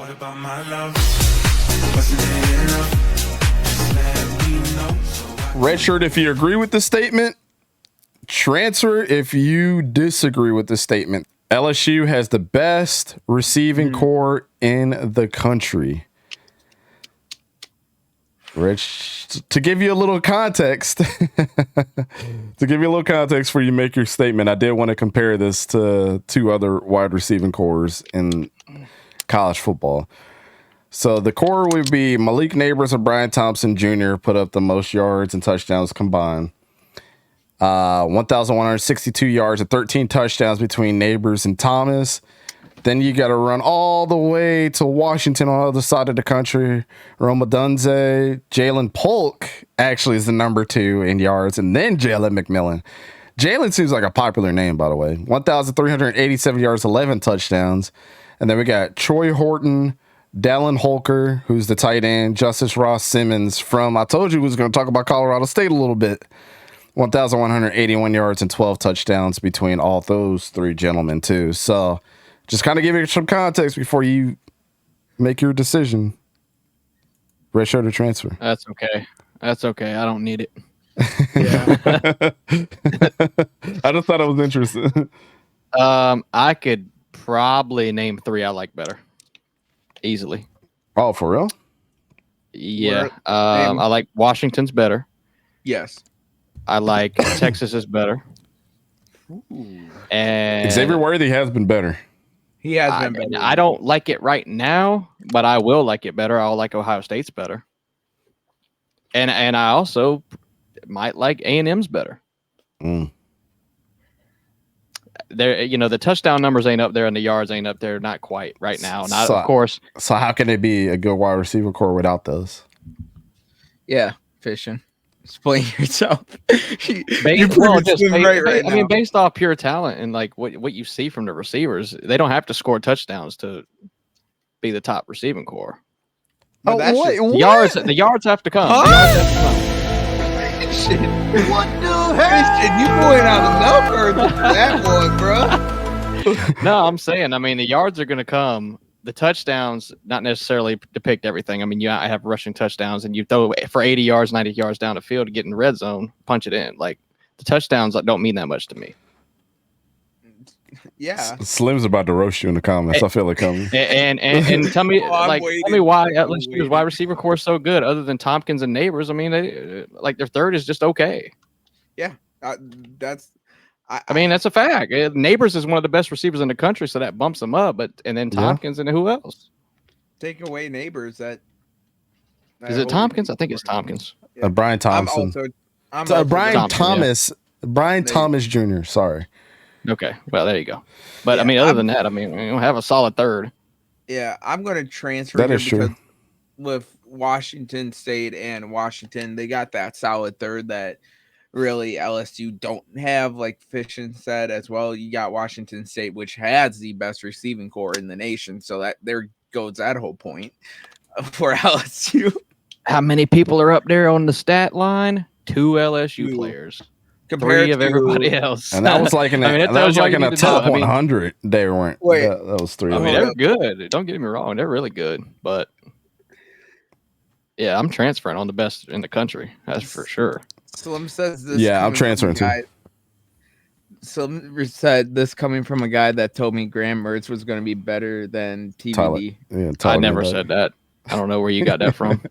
What about my love? Wasn't it enough? Just let me know. Red shirt if you agree with the statement. Transfer if you disagree with the statement. LSU has the best receiving core in the country. Rich, to give you a little context, before you make your statement, I did want to compare this to two other wide receiving cores in college football. So the core would be Malik Neighbors and Brian Thompson Jr. put up the most yards and touchdowns combined. 1,162 yards and 13 touchdowns between Neighbors and Thomas. Then you got to run all the way to Washington on the other side of the country. Roma Dunze, Jalen Polk actually is the number 2 in yards, and then Jalen McMillan. Jalen seems like a popular name, by the way. 1,387 yards, 11 touchdowns. And then we got Troy Horton, Dallin Holker, who's the tight end, Justice Ross Simmons from, I told you we was going to talk about Colorado State a little bit. 1,181 yards and 12 touchdowns between all those three gentlemen, too. So just kind of give you some context before you make your decision. Red shirt or transfer? That's okay. I don't need it. Yeah. I just thought it was interesting. I could probably name 3 I like better. Easily. Oh, for real? Yeah. I like Washington's better. Yes. I like Texas is better. Ooh. And Xavier Worthy has been better. He has been better. I don't like it right now, but I will like it better. I'll like Ohio State's better. And I also might like A&M's better. Mm. There, the touchdown numbers ain't up there and the yards ain't up there, not quite right now. Not of course. So how can it be a good wide receiver core without those? Yeah, fishing. Explain yourself. Based off pure talent and like what you see from the receivers, they don't have to score touchdowns to be the top receiving core. Oh, the yards have to come. Huh? The yards have to come. Shit. What the heck? You going out of numbers with that one, bro. No, I'm saying, the yards are going to come. The touchdowns not necessarily depict everything. I have rushing touchdowns, and you throw for 80 yards, 90 yards down the field to get in the red zone, punch it in. Like the touchdowns don't mean that much to me. Yeah, Slim's about to roast you in the comments. I feel it coming. And tell me, tell me why LSU's wide receiver core is so good, other than Tompkins and Neighbors. Their third is just okay. Yeah, that's Take away Neighbors. Is it Tompkins? I think it's Tompkins. Yeah. Brian Thompson. Brian Thomas. Yeah. Brian Thomas Jr. Sorry. Okay. Well, there you go. But other than that, we don't have a solid third. Yeah, I'm going to transfer. That is true. With Washington State and Washington, they got that solid third that really LSU don't have, like Fishing said as well. You got Washington State, which has the best receiving core in the nation. So that there goes that whole point for LSU. How many people are up there on the stat line? 2 LSU players. Compared 3 of everybody else. And that was like in a top 100. They weren't. That was 3. They're good. Don't get me wrong. They're really good. But yeah, I'm transferring on the best in the country. That's for sure. Slim says this. Yeah, I'm transferring too. Slim said this coming from a guy that told me Graham Mertz was going to be better than TBD. I never said that. I don't know where you got that from.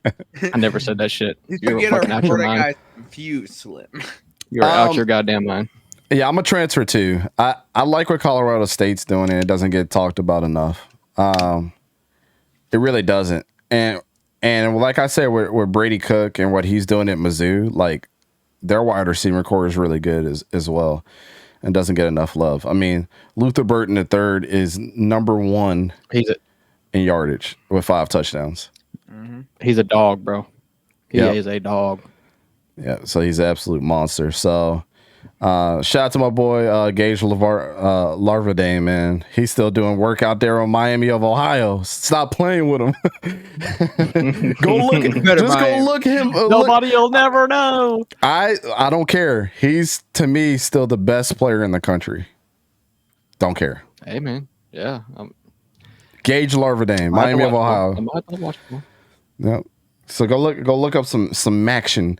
I never said that shit. You're fucking out your mind. Confused, Slim. You're out your goddamn mind. Yeah, I'm a transfer too. I like what Colorado State's doing, and it doesn't get talked about enough. It really doesn't. And like I said, with Brady Cook and what he's doing at Mizzou, like their wide receiver core is really good as well, and doesn't get enough love. Luther Burton III is number 1 in yardage with 5 touchdowns. Mm-hmm. He's a dog, bro. He is a dog. Yeah, so he's an absolute monster. So shout out to my boy Gage Larvadain, man. He's still doing work out there on Miami of Ohio. Stop playing with him. Go look. Just go look him. Nobody will never know. I don't care. He's, to me, still the best player in the country. Don't care. Hey, man. Yeah. Gage Larvadane, Might have Miami to of watch more. Ohio. I might have to watch more. Yep. So go look up some action.